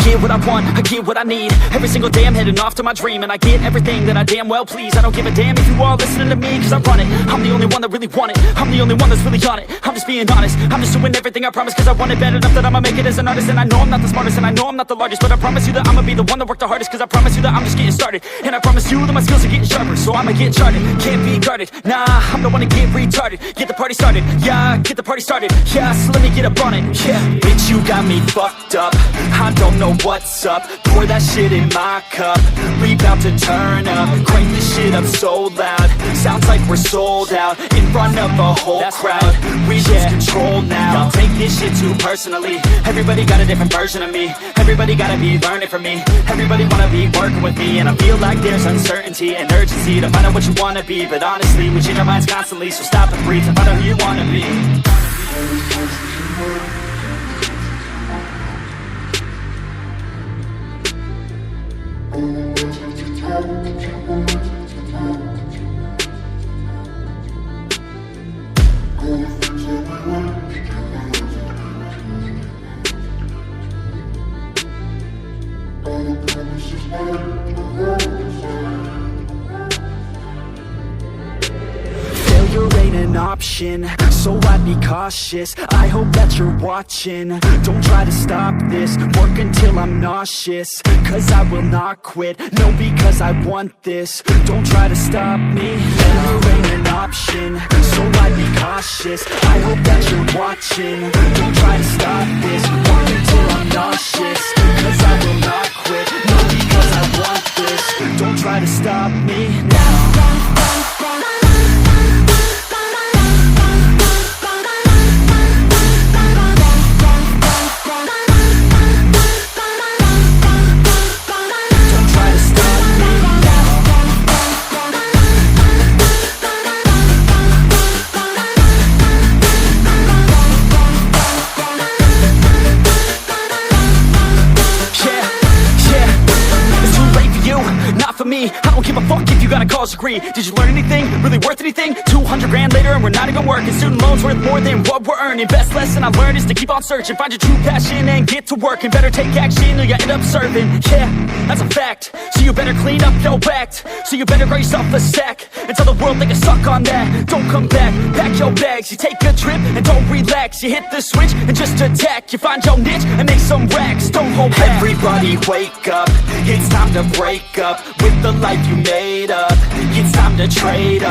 get what I want, I get what I need. Every single day I'm heading off to my dream, and I get everything that I damn well please. I don't give a damn if you all listening to me, cause I run it. I'm the only one that really want it, I'm the only one that's really on it. I'm just being honest, I'm just doing everything I promise, cause I want it bad enough that I'ma make it as an artist. And I know I'm not the smartest, and I know I'm not the largest, but I promise you that I'ma be the one that worked the hardest. Cause I promise you that I'm just getting started, and I promise you that my skills are getting sharper. So I'ma get charted, can't be guarded. Nah, I'm the one to get retarded. Get the party started, yeah, get the party started. Yeah, so let me get up on it, yeah. Bitch, you got me fucked up, I don't know what's up. Pour that shit in my cup, we bout to turn up. Crank this shit up so loud, sounds like we're sold out. In front of a whole crowd, we lose control now. Y'all take this shit too personally, everybody got a different version of me. Everybody gotta be learning from me, everybody wanna be working with me. And I feel like there's uncertainty and urgency to find out what you wanna be. But honestly, we change our minds constantly, so stop and breathe and find out who you wanna be. Failure ain't an option, so I'd be cautious. I hope that you're watching, don't try to stop this. Work until I'm nauseous, cause I will not quit. No, because I want this, don't try to stop me. Failure ain't an option, so I'd be cautious. I hope that you're watching, don't try to stop this. Work until I'm nauseous, cause I will not quit. No, because I want this, don't try to stop me now. For me, I don't give a fuck if you got a college degree. Did you learn anything? Really worth anything? 200 grand later and we're not even working. Student loans worth more than what we're earning. Best lesson I learned is to keep on searching. Find your true passion and get to work. And better take action or you end up serving. Yeah, that's a fact. So you better clean up your act. So you better grow yourself a sack and tell the world they can suck on that. Don't come back, pack your bags. You take a trip and don't relax. You hit the switch and just attack. You find your niche and make some racks. Don't hold back. Everybody wake up, it's time to break up with the life you made up. It's time to trade up.